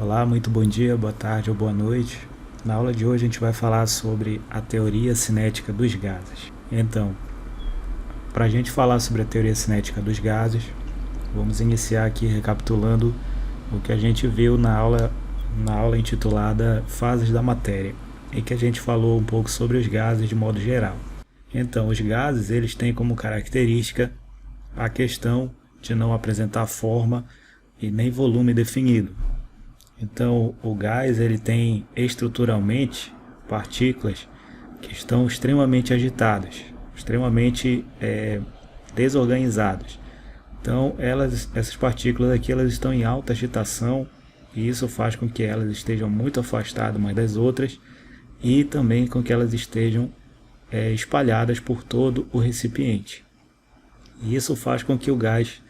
Olá, muito bom dia, boa tarde ou boa noite. Na aula de hoje a gente vai falar sobre a teoria cinética dos gases. Então, para a gente falar sobre a teoria cinética dos gases, vamos iniciar aqui recapitulando o que a gente viu na aula intitulada Fases da Matéria, em que a gente falou um pouco sobre os gases de modo geral. Então, os gases eles têm como característica a questão de não apresentar forma e nem volume definido. Então, o gás ele tem estruturalmente partículas que estão extremamente agitadas, extremamente desorganizadas. Então, essas partículas aqui elas estão em alta agitação e isso faz com que elas estejam muito afastadas umas das outras e também com que elas estejam espalhadas por todo o recipiente. E isso faz com que o gás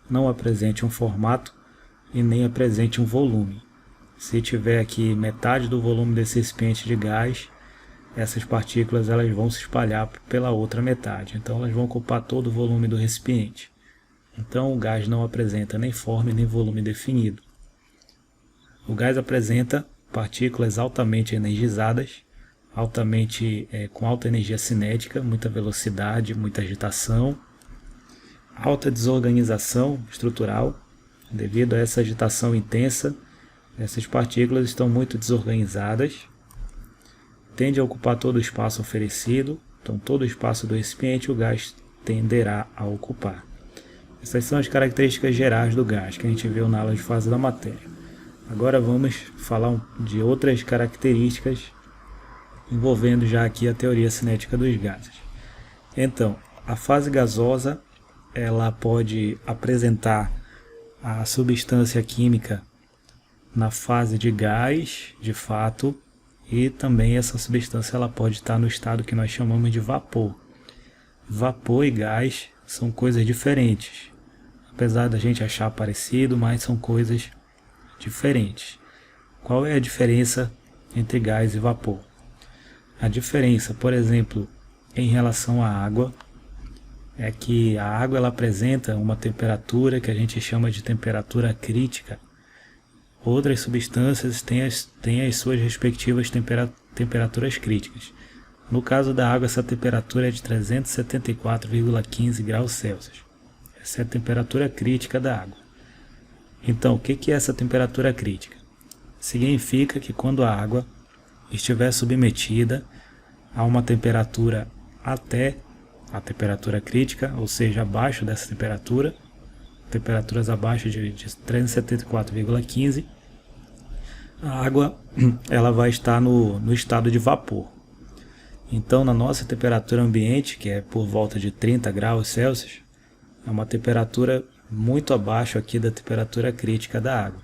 não apresente um formato e nem apresente um volume. Se tiver aqui metade do volume desse recipiente de gás, essas partículas elas vão se espalhar pela outra metade. Então elas vão ocupar todo o volume do recipiente. Então o gás não apresenta nem forma nem volume definido. O gás apresenta partículas altamente energizadas, com alta energia cinética, muita velocidade, muita agitação, alta desorganização estrutural. Devido a essa agitação intensa, essas partículas estão muito desorganizadas, tende a ocupar todo o espaço oferecido, então todo o espaço do recipiente o gás tenderá a ocupar. Essas são as características gerais do gás que a gente viu na aula de fase da matéria. Agora vamos falar de outras características envolvendo já aqui a teoria cinética dos gases. Então, a fase gasosa ela pode apresentar a substância química na fase de gás, de fato, e também essa substância ela pode estar no estado que nós chamamos de vapor. Vapor e gás são coisas diferentes, apesar da gente achar parecido, mas são coisas diferentes. Qual é a diferença entre gás e vapor? A diferença, por exemplo, em relação à água, é que a água ela apresenta uma temperatura que a gente chama de temperatura crítica. Outras substâncias têm as suas respectivas temperaturas críticas. No caso da água, essa temperatura é de 374,15 graus Celsius. Essa é a temperatura crítica da água. Então, o que é essa temperatura crítica? Significa que quando a água estiver submetida a uma temperatura até a temperatura crítica, ou seja, abaixo dessa temperatura, temperaturas abaixo de 374,15, a água ela vai estar no estado de vapor. Então, na nossa temperatura ambiente, que é por volta de 30 graus Celsius, é uma temperatura muito abaixo aqui da temperatura crítica da água.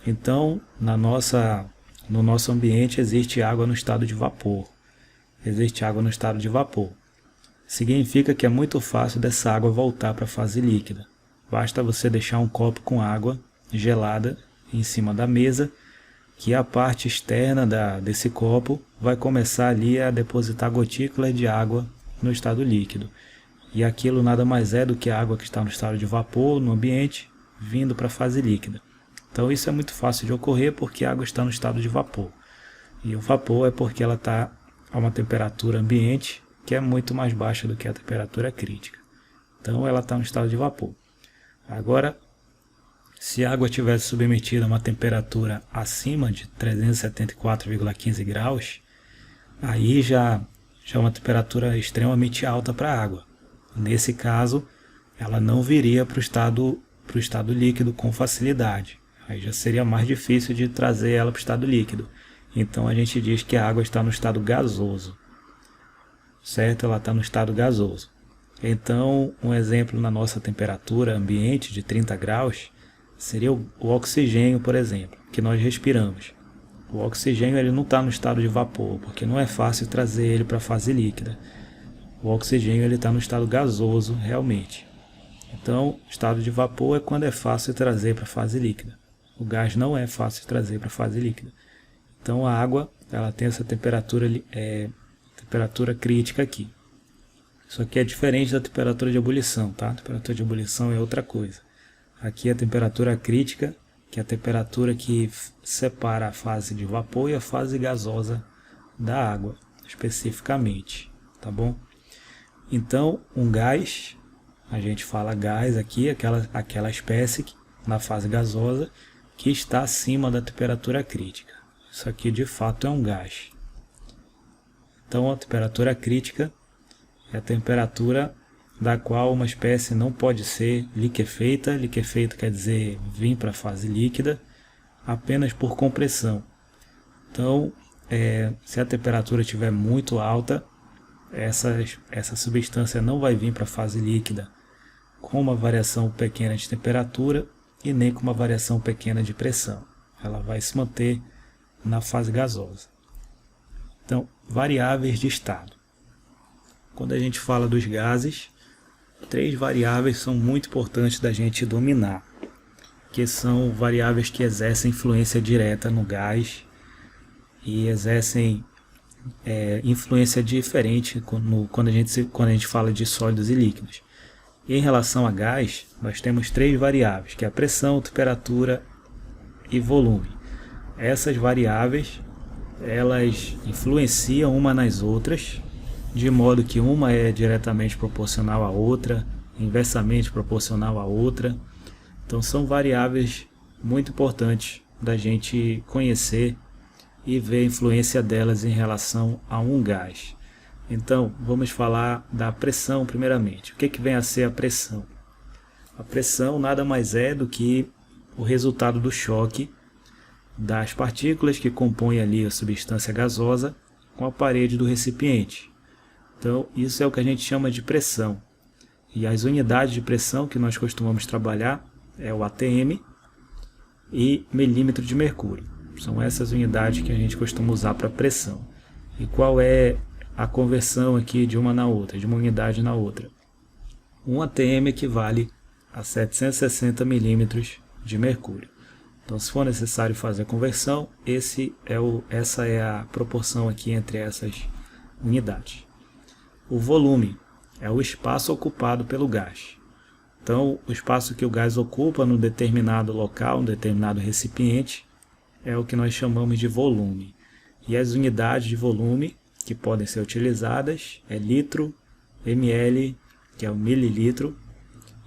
Então, no nosso ambiente existe água no estado de vapor. Existe água no estado de vapor. Significa que é muito fácil dessa água voltar para a fase líquida. Basta você deixar um copo com água gelada em cima da mesa, que a parte externa desse copo vai começar ali a depositar gotículas de água no estado líquido. E aquilo nada mais é do que a água que está no estado de vapor no ambiente, vindo para a fase líquida. Então isso é muito fácil de ocorrer porque a água está no estado de vapor. E o vapor é porque ela está a uma temperatura ambiente que é muito mais baixa do que a temperatura crítica. Então ela está no estado de vapor. Agora, se a água tivesse submetida a uma temperatura acima de 374,15 graus, aí já é uma temperatura extremamente alta para a água. Nesse caso, ela não viria para o estado líquido com facilidade. Aí já seria mais difícil de trazer ela para o estado líquido. Então a gente diz que a água está no estado gasoso. Certo? Ela está no estado gasoso. Então, um exemplo na nossa temperatura ambiente de 30 graus seria o oxigênio, por exemplo, que nós respiramos. O oxigênio ele não está no estado de vapor, porque não é fácil trazer ele para a fase líquida. O oxigênio ele está no estado gasoso, realmente. Então, estado de vapor é quando é fácil trazer para a fase líquida. O gás não é fácil trazer para a fase líquida. Então, a água ela tem essa temperatura crítica aqui. Isso aqui é diferente da temperatura de ebulição, tá? A temperatura de ebulição é outra coisa. Aqui a temperatura crítica, que é a temperatura que separa a fase de vapor e a fase gasosa da água, especificamente, tá bom? Então, um gás, a gente fala gás aqui, aquela espécie na fase gasosa que está acima da temperatura crítica. Isso aqui de fato é um gás. Então, a temperatura crítica é a temperatura da qual uma espécie não pode ser liquefeita. Liquefeito quer dizer vir para a fase líquida apenas por compressão. Então, se a temperatura estiver muito alta, essa substância não vai vir para a fase líquida com uma variação pequena de temperatura e nem com uma variação pequena de pressão. Ela vai se manter na fase gasosa. Então, variáveis de estado. Quando a gente fala dos gases, 3 variáveis são muito importantes da gente dominar, que são variáveis que exercem influência direta no gás e exercem influência diferente quando a gente fala de sólidos e líquidos. E em relação a gás, nós temos 3 variáveis, que é a pressão, temperatura e volume. Essas variáveis, elas influenciam uma nas outras, de modo que uma é diretamente proporcional à outra, inversamente proporcional à outra. Então são variáveis muito importantes da gente conhecer e ver a influência delas em relação a um gás. Então vamos falar da pressão primeiramente. O que vem a ser a pressão? A pressão nada mais é do que o resultado do choque das partículas que compõem ali a substância gasosa com a parede do recipiente. Então isso é o que a gente chama de pressão. E as unidades de pressão que nós costumamos trabalhar é o atm e milímetro de mercúrio. São essas unidades que a gente costuma usar para pressão. E qual é a conversão aqui de uma na outra, de uma unidade na outra? 1 atm equivale a 760 milímetros de mercúrio. Então, se for necessário fazer a conversão, essa é a proporção aqui entre essas unidades. O volume é o espaço ocupado pelo gás. Então, o espaço que o gás ocupa num determinado local, num determinado recipiente, é o que nós chamamos de volume. E as unidades de volume que podem ser utilizadas é litro, ml, que é o mililitro,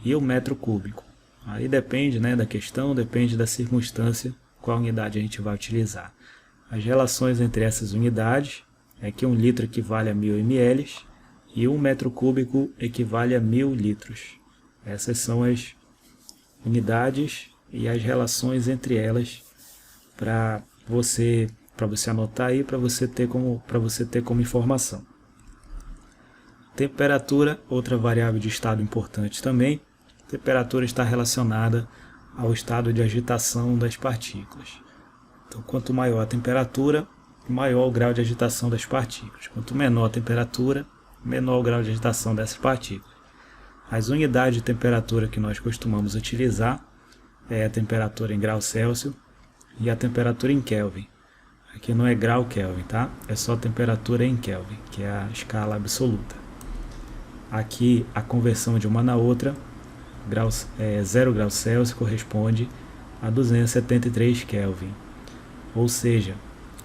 e o metro cúbico. Aí depende, da questão, depende da circunstância, qual unidade a gente vai utilizar. As relações entre essas unidades é que 1 litro equivale a 1000 ml e 1 metro cúbico equivale a 1000 litros. Essas são as unidades e as relações entre elas para você anotar aí, para você ter como informação. Temperatura, outra variável de estado importante também. Temperatura está relacionada ao estado de agitação das partículas. Então, quanto maior a temperatura, maior o grau de agitação das partículas. Quanto menor a temperatura, menor o grau de agitação dessas partículas. As unidades de temperatura que nós costumamos utilizar é a temperatura em graus Celsius e a temperatura em Kelvin. Aqui não é grau Kelvin, tá? É só temperatura em Kelvin, que é a escala absoluta. Aqui a conversão de uma na outra, 0 graus Celsius corresponde a 273 Kelvin. Ou seja,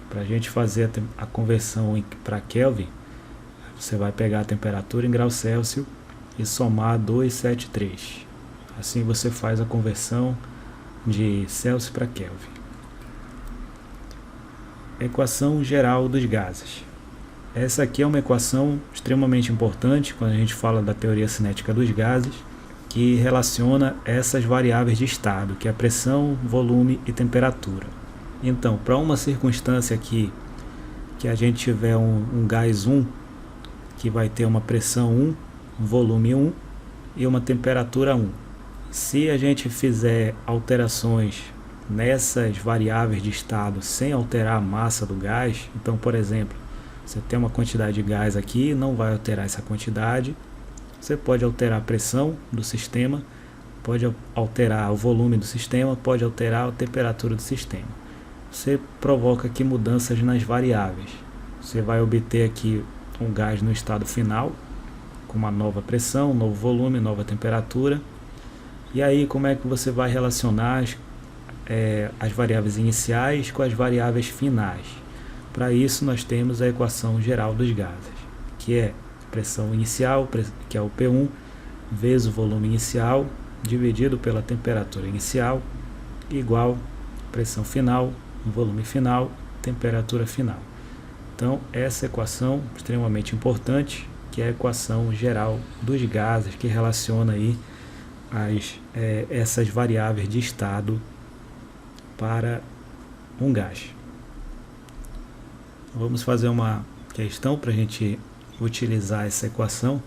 para a gente fazer a conversão para Kelvin, você vai pegar a temperatura em graus Celsius e somar 273. Assim você faz a conversão de Celsius para Kelvin. Equação geral dos gases. Essa aqui é uma equação extremamente importante quando a gente fala da teoria cinética dos gases, que relaciona essas variáveis de estado, que é a pressão, volume e temperatura. Então, para uma circunstância aqui, que a gente tiver um gás 1, que vai ter uma pressão 1, um volume 1 e uma temperatura 1. Se a gente fizer alterações nessas variáveis de estado sem alterar a massa do gás, então, por exemplo, você tem uma quantidade de gás aqui, não vai alterar essa quantidade. Você pode alterar a pressão do sistema, pode alterar o volume do sistema, pode alterar a temperatura do sistema. Você provoca aqui mudanças nas variáveis. Você vai obter aqui um gás no estado final, com uma nova pressão, novo volume, nova temperatura. E aí como é que você vai relacionar as variáveis iniciais com as variáveis finais. Para isso nós temos a equação geral dos gases, que é pressão inicial, que é o P1, vezes o volume inicial, dividido pela temperatura inicial, igual pressão final, volume final, temperatura final. Então, essa equação extremamente importante, que é a equação geral dos gases, que relaciona aí essas variáveis de estado para um gás. Vamos fazer uma questão para a gente utilizar essa equação.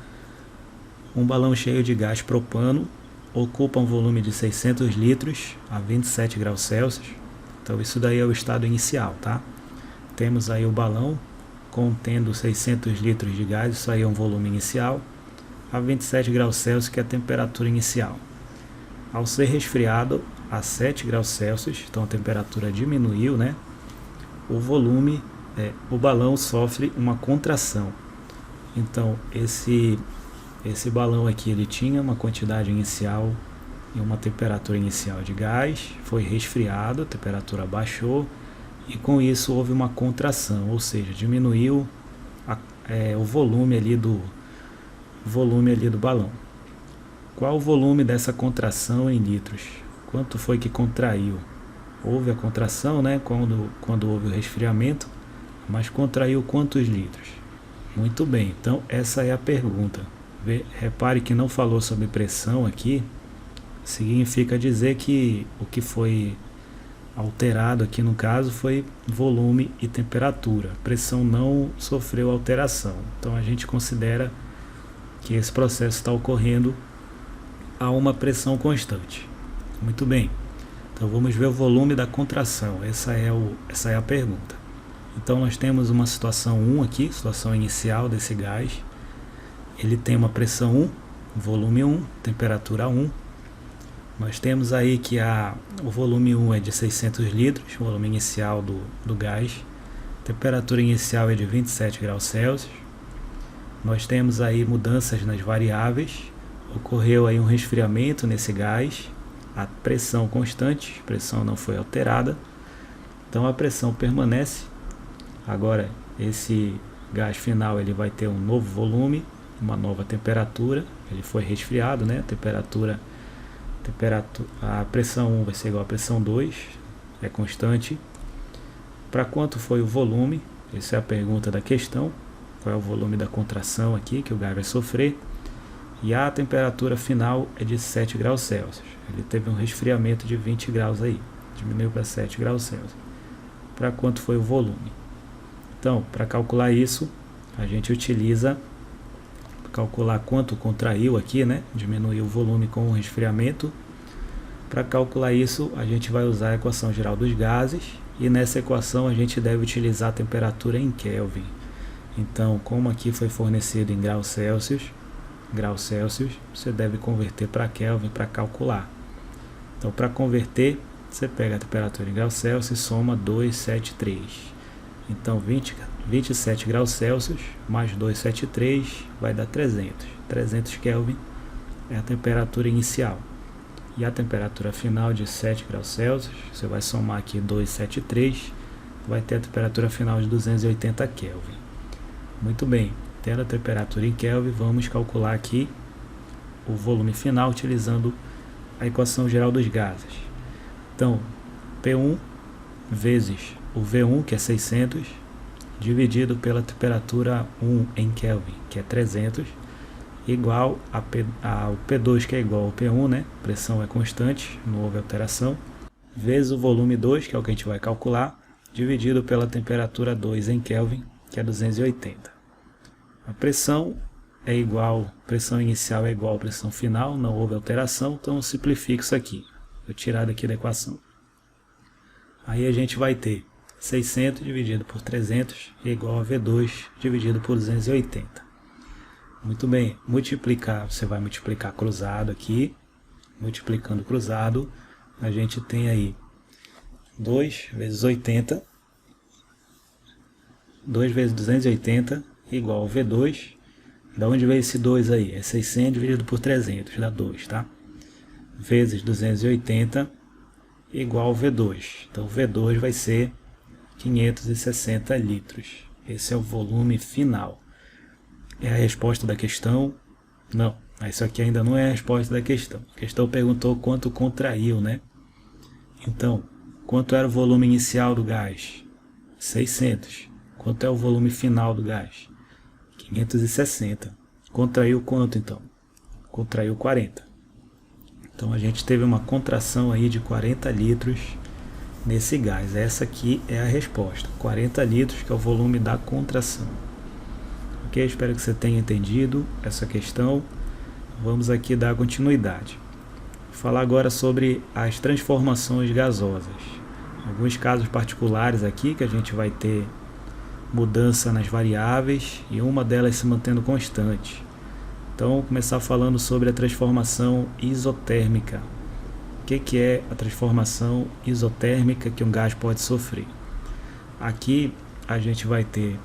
Um balão cheio de gás propano ocupa um volume de 600 litros a 27 graus Celsius. Então isso daí é o estado inicial, tá? Temos aí o balão contendo 600 litros de gás, isso aí é um volume inicial, a 27 graus Celsius, que é a temperatura inicial. Ao ser resfriado a 7 graus Celsius, então a temperatura diminuiu, né? O balão sofre uma contração. Então esse balão aqui, ele tinha uma quantidade inicial e uma temperatura inicial de gás, foi resfriado, a temperatura baixou e com isso houve uma contração, ou seja, diminuiu o volume ali do balão. Qual o volume dessa contração em litros? Quanto foi que contraiu? Houve a contração, né, quando houve o resfriamento, mas contraiu quantos litros? Muito bem, então essa é a pergunta. Repare que não falou sobre pressão aqui, significa dizer que o que foi alterado aqui no caso foi volume e temperatura. Pressão não sofreu alteração, então a gente considera que esse processo está ocorrendo a uma pressão constante. Muito bem, então vamos ver o volume da contração, essa é a pergunta. Então nós temos uma situação 1 aqui, situação inicial desse gás. Ele tem uma pressão 1, volume 1, temperatura 1. Nós temos aí que o volume 1 é de 600 litros, o volume inicial do gás. Temperatura inicial é de 27 graus Celsius. Nós temos aí mudanças nas variáveis. Ocorreu aí um resfriamento nesse gás. A pressão constante, a pressão não foi alterada. Então a pressão permanece. Agora esse gás final ele vai ter um novo volume, uma nova temperatura, ele foi resfriado, né? A pressão 1 vai ser igual a pressão 2, é constante. Para quanto foi o volume? Essa é a pergunta da questão. Qual é o volume da contração aqui que o gás vai sofrer? E a temperatura final é de 7 graus Celsius. Ele teve um resfriamento de 20 graus aí, diminuiu para 7 graus Celsius. Para quanto foi o volume? Então, para calcular isso, a gente utiliza calcular quanto contraiu aqui, né? Diminuiu o volume com o resfriamento. Para calcular isso, a gente vai usar a equação geral dos gases e nessa equação a gente deve utilizar a temperatura em Kelvin. Então, como aqui foi fornecido em graus Celsius, você deve converter para Kelvin para calcular. Então, para converter, você pega a temperatura em graus Celsius e soma 273. Então, 27 graus Celsius mais 273 vai dar 300. 300 Kelvin é a temperatura inicial. E a temperatura final de 7 graus Celsius, você vai somar aqui 273, vai ter a temperatura final de 280 Kelvin. Muito bem, tendo a temperatura em Kelvin, vamos calcular aqui o volume final utilizando a equação geral dos gases. Então, P1 vezes o V1, que é 600, dividido pela temperatura 1 em Kelvin, que é 300, igual ao P2, que é igual ao P1, né? Pressão é constante, não houve alteração, vezes o volume 2, que é o que a gente vai calcular, dividido pela temperatura 2 em Kelvin, que é 280. A pressão inicial é igual à pressão final, não houve alteração, então eu simplifico isso aqui. Vou tirar daqui da equação. Aí a gente vai ter 600 dividido por 300 é igual a V2 dividido por 280. Muito bem, você vai multiplicar cruzado aqui. Multiplicando cruzado, a gente tem aí 2 vezes 80, 2 vezes 280 igual a V2. Da onde veio esse 2 aí? É 600 dividido por 300, dá 2, tá? Vezes 280 igual V2. Então V2 vai ser 560 litros. Esse é o volume final. É a resposta da questão? Não, isso aqui ainda não é a resposta da questão. A questão perguntou quanto contraiu, né? Então, quanto era o volume inicial do gás? 600. Quanto é o volume final do gás? 560. Contraiu quanto então? Contraiu 40. Então a gente teve uma contração aí de 40 litros nesse gás. Essa aqui é a resposta. 40 litros que é o volume da contração. Ok? Espero que você tenha entendido essa questão. Vamos aqui dar continuidade. Vou falar agora sobre as transformações gasosas. Alguns casos particulares aqui que a gente vai ter mudança nas variáveis e uma delas se mantendo constante. Então, vamos começar falando sobre a transformação isotérmica. O que é a transformação isotérmica que um gás pode sofrer? Aqui a gente vai ter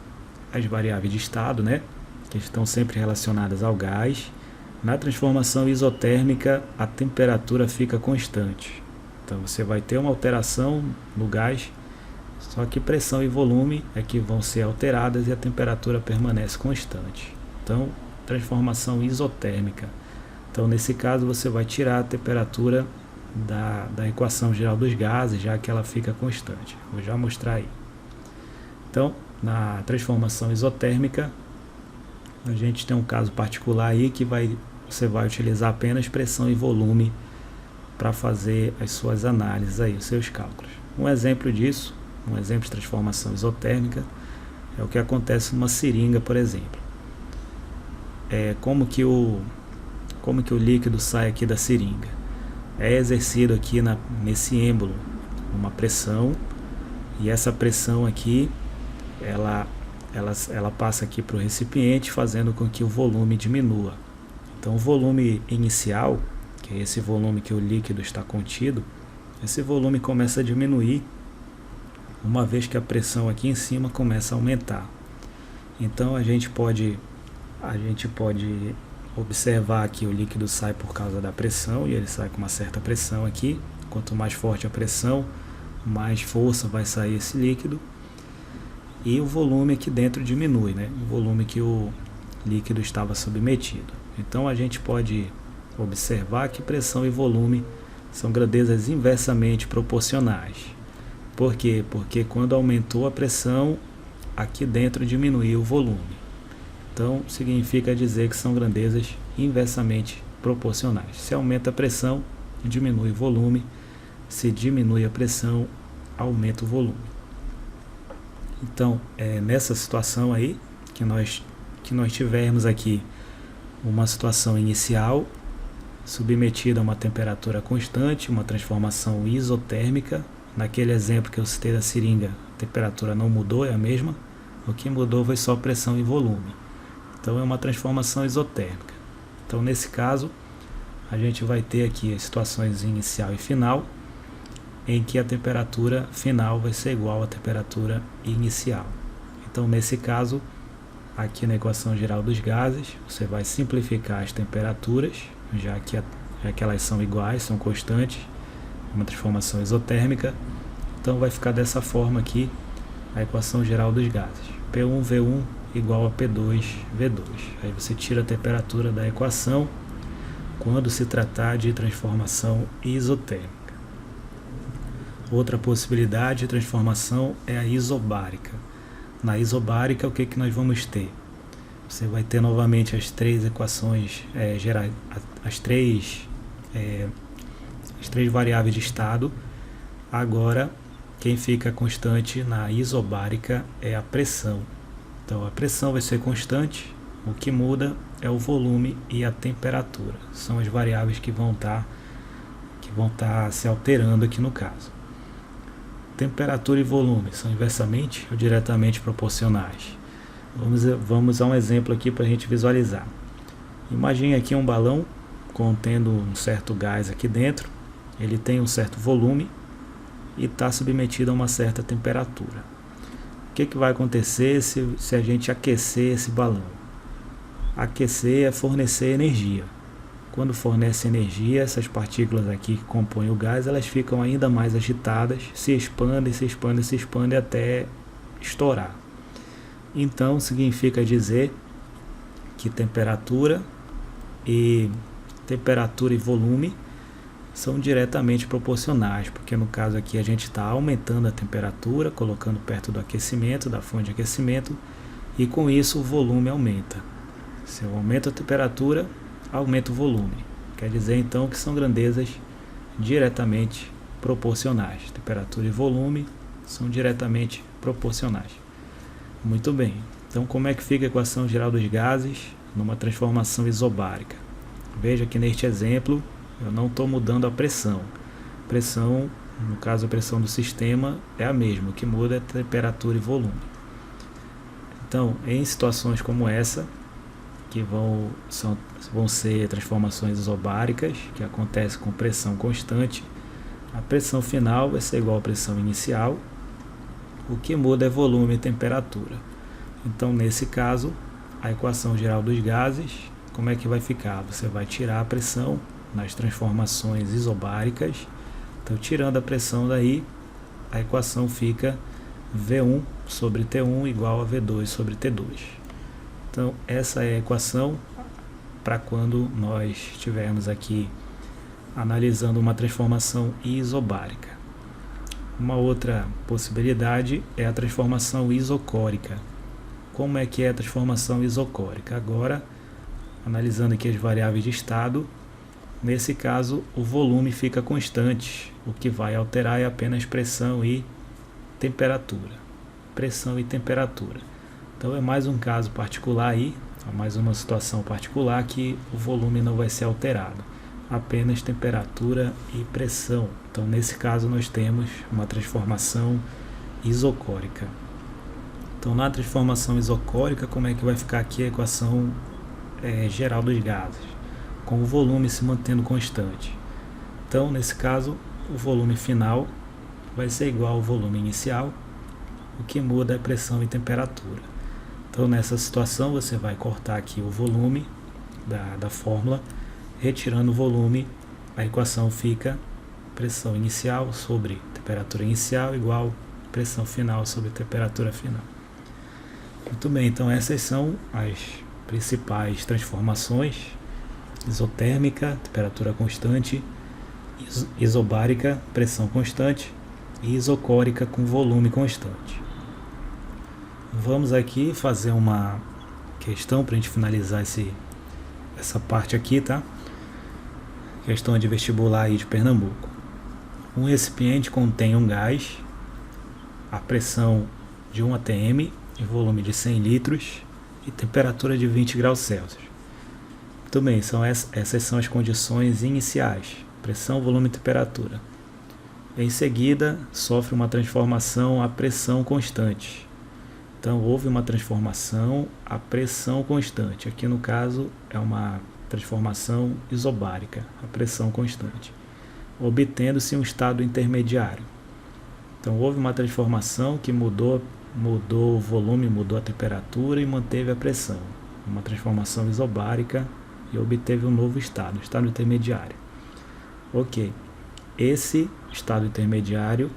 as variáveis de estado, né, que estão sempre relacionadas ao gás. Na transformação isotérmica, a temperatura fica constante. Então, você vai ter uma alteração no gás, só que pressão e volume é que vão ser alteradas e a temperatura permanece constante. Então, transformação isotérmica. Então, nesse caso, você vai tirar a temperatura da equação geral dos gases, já que ela fica constante. Vou já mostrar aí. Então, na transformação isotérmica, a gente tem um caso particular aí que você vai utilizar apenas pressão e volume para fazer as suas análises aí, os seus cálculos. Um exemplo disso, um exemplo de transformação isotérmica, é o que acontece numa seringa, por exemplo. Como que o líquido sai aqui da seringa? É exercido aqui nesse êmbolo uma pressão, e essa pressão aqui ela passa aqui para o recipiente, fazendo com que o volume diminua. Então, o volume inicial, que é esse volume que o líquido está contido, esse volume começa a diminuir uma vez que a pressão aqui em cima começa a aumentar. Então, a gente pode observar que o líquido sai por causa da pressão, e ele sai com uma certa pressão aqui. Quanto mais forte a pressão, mais força vai sair esse líquido, e o volume aqui dentro diminui, né? O volume que o líquido estava submetido. Então a gente pode observar que pressão e volume são grandezas inversamente proporcionais. Por quê? Porque quando aumentou a pressão, aqui dentro diminuiu o volume. Então significa dizer que são grandezas inversamente proporcionais. Se aumenta a pressão, diminui o volume. Se diminui a pressão, aumenta o volume. Então, nessa situação aí, que nós tivermos aqui uma situação inicial submetida a uma temperatura constante, uma transformação isotérmica. Naquele exemplo que eu citei da seringa, a temperatura não mudou, é a mesma. O que mudou foi só pressão e volume. Então, é uma transformação isotérmica. Então, nesse caso, a gente vai ter aqui as situações inicial e final, em que a temperatura final vai ser igual à temperatura inicial. Então, nesse caso, aqui na equação geral dos gases, você vai simplificar as temperaturas, já que elas são iguais, são constantes, uma transformação isotérmica. Então, vai ficar dessa forma aqui a equação geral dos gases. P1V1 igual a P2V2. Aí você tira a temperatura da equação quando se tratar de transformação isotérmica. Outra possibilidade de transformação é a isobárica. Na isobárica, o que nós vamos ter? Você vai ter novamente as três equações gerais, as três variáveis de estado. Agora, quem fica constante na isobárica é a pressão. Então, a pressão vai ser constante, o que muda é o volume e a temperatura. São as variáveis que vão estar se alterando aqui no caso. Temperatura e volume são inversamente ou diretamente proporcionais. Vamos a um exemplo aqui para a gente visualizar. Imagine aqui um balão contendo um certo gás aqui dentro. Ele tem um certo volume e está submetido a uma certa temperatura. O que vai acontecer se a gente aquecer esse balão? Aquecer é fornecer energia. quando fornece energia, essas partículas aqui que compõem o gás, elas ficam ainda mais agitadas, se expandem, se expandem, se expandem até estourar. Então significa dizer que temperatura e volume são diretamente proporcionais, porque no caso aqui a gente está aumentando a temperatura, colocando perto do aquecimento, da fonte de aquecimento, e com isso o volume aumenta. Se eu aumento a temperatura, aumenta o volume. Quer dizer então que são grandezas diretamente proporcionais. Temperatura e volume são diretamente proporcionais. Muito bem. Então como é que fica a equação geral dos gases numa transformação isobárica? Veja que neste exemplo eu não estou mudando a pressão. Pressão, no caso a pressão do sistema, é a mesma. O que muda é temperatura e volume. Então, em situações como essa, que vão ser transformações isobáricas, que acontecem com pressão constante, a pressão final vai ser igual à pressão inicial. O que muda é volume e temperatura. Então, nesse caso, a equação geral dos gases, como é que vai ficar? Você vai tirar a pressão nas transformações isobáricas. Então, tirando a pressão daí, a equação fica V1 sobre T1 igual a V2 sobre T2. Então, essa é a equação para quando nós estivermos aqui analisando uma transformação isobárica. Uma outra possibilidade é a transformação isocórica. Como é que é a transformação isocórica? Agora, analisando aqui as variáveis de estado, nesse caso o volume fica constante, o que vai alterar é apenas pressão e temperatura. Pressão e temperatura. Então é mais um caso particular aí, mais uma situação particular que o volume não vai ser alterado, apenas temperatura e pressão. Então nesse caso nós temos uma transformação isocórica. Então na transformação isocórica, como é que vai ficar aqui a equação geral dos gases? Com o volume se mantendo constante. Então nesse caso o volume final vai ser igual ao volume inicial, o que muda é pressão e temperatura. Então nessa situação você vai cortar aqui o volume da fórmula, retirando o volume, a equação fica pressão inicial sobre temperatura inicial igual pressão final sobre temperatura final. Muito bem, então essas são as principais transformações: isotérmica, temperatura constante, isobárica, pressão constante, e isocórica com volume constante. Vamos aqui fazer uma questão para a gente finalizar essa parte aqui, tá? Questão de vestibular aí de Pernambuco. Um recipiente contém um gás, a pressão de 1 atm, e volume de 100 litros e temperatura de 20 graus Celsius. Muito bem, essas são as condições iniciais: pressão, volume e temperatura. Em seguida, sofre uma transformação a pressão constante. Então, houve uma transformação a pressão constante. Aqui, no caso, é uma transformação isobárica, a pressão constante, obtendo-se um estado intermediário. Então, houve uma transformação que mudou o volume, mudou a temperatura e manteve a pressão. Uma transformação isobárica e obteve um novo estado intermediário. Ok. Esse estado intermediário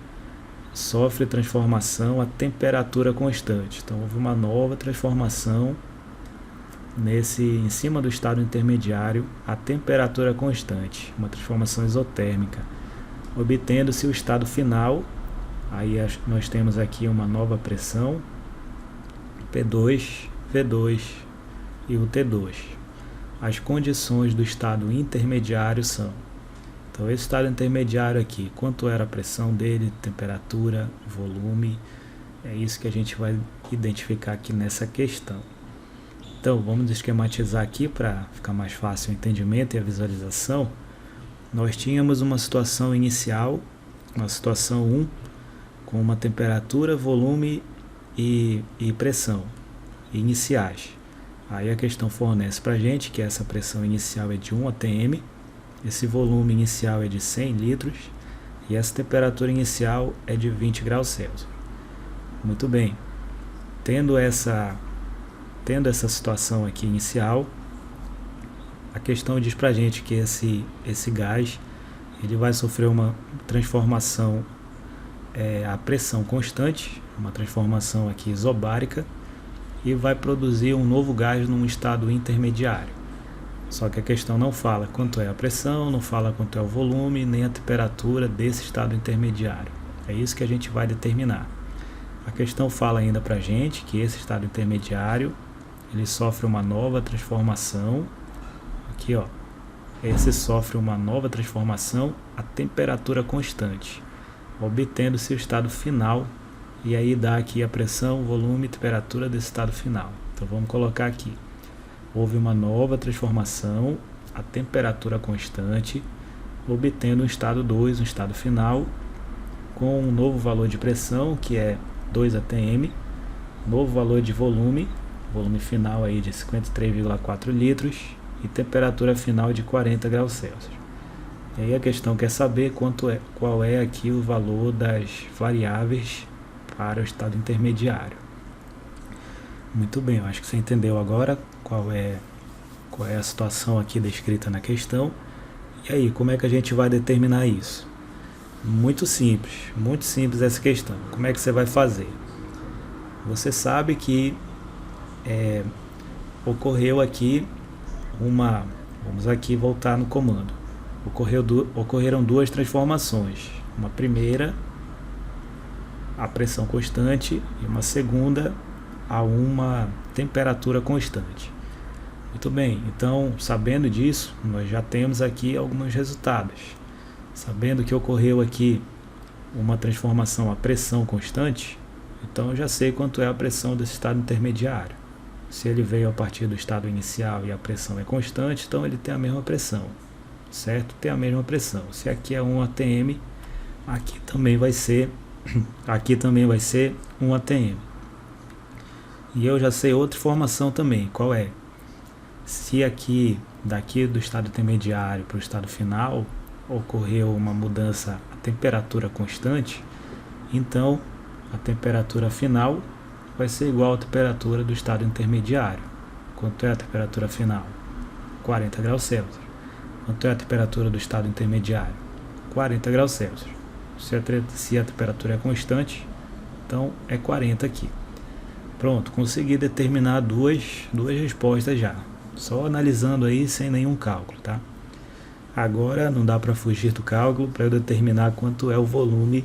sofre transformação a temperatura constante. Então houve uma nova transformação em cima do estado intermediário a temperatura constante, uma transformação isotérmica, obtendo-se o estado final. Aí nós temos aqui uma nova pressão, P2, V2 e o T2. As condições do estado intermediário são: então esse estado intermediário aqui, quanto era a pressão dele, temperatura, volume, é isso que a gente vai identificar aqui nessa questão. Então vamos esquematizar aqui para ficar mais fácil o entendimento e a visualização. Nós tínhamos uma situação inicial, uma situação 1, com uma temperatura, volume e pressão iniciais. Aí a questão fornece para a gente que essa pressão inicial é de 1 atm, esse volume inicial é de 100 litros e essa temperatura inicial é de 20 graus Celsius. Muito bem, tendo essa situação aqui inicial, a questão diz pra gente que esse gás ele vai sofrer uma transformação a pressão constante, uma transformação aqui isobárica, e vai produzir um novo gás num estado intermediário. Só que a questão não fala quanto é a pressão, não fala quanto é o volume, nem a temperatura desse estado intermediário. É isso que a gente vai determinar. A questão fala ainda pra gente que esse estado intermediário ele sofre uma nova transformação. Aqui, ó, esse sofre uma nova transformação a temperatura constante, obtendo seu estado final, e aí dá aqui a pressão, volume e temperatura desse estado final. Então vamos colocar aqui: houve uma nova transformação a temperatura constante, obtendo um estado 2, um estado final, com um novo valor de pressão, que é 2 atm, novo valor de volume final aí de 53,4 litros, e temperatura final de 40 graus Celsius. E aí a questão quer saber qual é aqui o valor das variáveis para o estado intermediário. Muito bem, eu acho que você entendeu agora qual é a situação aqui descrita na questão. E aí, como é que a gente vai determinar isso? Muito simples essa questão. Como é que você vai fazer? Você sabe que ocorreu aqui vamos aqui voltar no comando. Ocorreram duas transformações. Uma primeira a pressão constante e uma segunda a uma temperatura constante. Muito bem, então sabendo disso, nós já temos aqui alguns resultados. Sabendo que ocorreu aqui uma transformação a pressão constante, então eu já sei quanto é a pressão desse estado intermediário. Se ele veio a partir do estado inicial e a pressão é constante, então ele tem a mesma pressão, certo? Tem a mesma pressão. Se aqui é 1 atm, aqui também vai ser 1 atm. E eu já sei outra informação também, qual é? Se aqui, daqui do estado intermediário para o estado final, ocorreu uma mudança a temperatura constante, então a temperatura final vai ser igual à temperatura do estado intermediário. Quanto é a temperatura final? 40 graus Celsius. Quanto é a temperatura do estado intermediário? 40 graus Celsius. Se a temperatura é constante, então é 40 aqui. Pronto, consegui determinar duas respostas já. Só analisando aí sem nenhum cálculo, tá? Agora não dá para fugir do cálculo para eu determinar quanto é o volume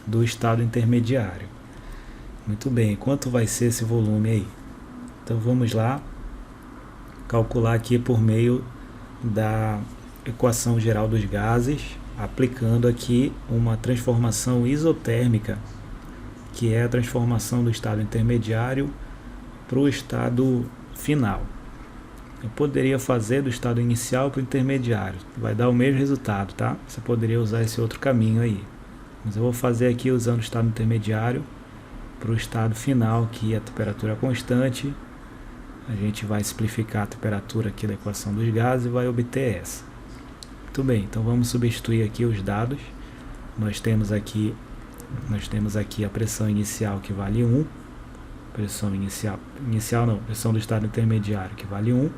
do estado intermediário. Muito bem, quanto vai ser esse volume aí? Então vamos lá calcular aqui por meio da equação geral dos gases, aplicando aqui uma transformação isotérmica, que é a transformação do estado intermediário para o estado final. Eu poderia fazer do estado inicial para o intermediário, vai dar o mesmo resultado, tá? Você poderia usar esse outro caminho aí, mas eu vou fazer aqui usando o estado intermediário para o estado final, que é a temperatura constante. A gente vai simplificar a temperatura aqui da equação dos gases e vai obter essa. Muito bem, então vamos substituir aqui os dados. Nós temos aqui a pressão inicial, que vale 1, pressão pressão do estado intermediário, que vale 1.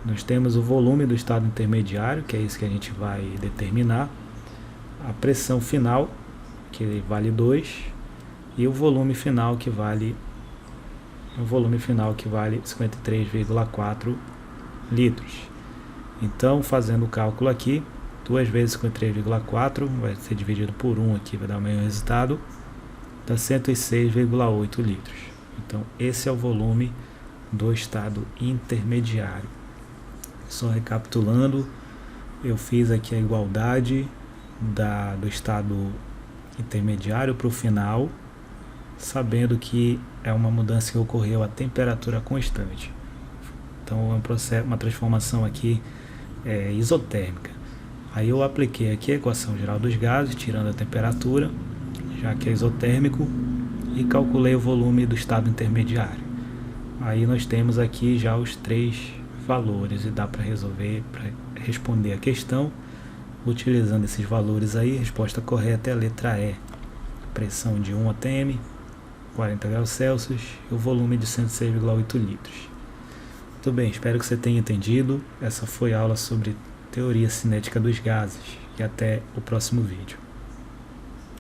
Nós temos o volume do estado intermediário, que é isso que a gente vai determinar, a pressão final, que vale 2, e o volume final que vale 53,4 litros. Então, fazendo o cálculo aqui, 2 vezes 53,4 vai ser dividido por 1 aqui, vai dar o mesmo resultado, dá 106,8 litros. Então, esse é o volume do estado intermediário. Só recapitulando, eu fiz aqui a igualdade do estado intermediário para o final, sabendo que é uma mudança que ocorreu a temperatura constante. Então é um processo, uma transformação aqui isotérmica. Aí eu apliquei aqui a equação geral dos gases, tirando a temperatura, já que é isotérmico, e calculei o volume do estado intermediário. Aí nós temos aqui já os 3 valores e dá para responder a questão utilizando esses valores aí. A resposta correta é a letra E, pressão de 1 atm, 40 graus Celsius, e o volume de 106,8 litros. Tudo bem, espero que você tenha entendido. Essa foi a aula sobre teoria cinética dos gases. E até o próximo vídeo.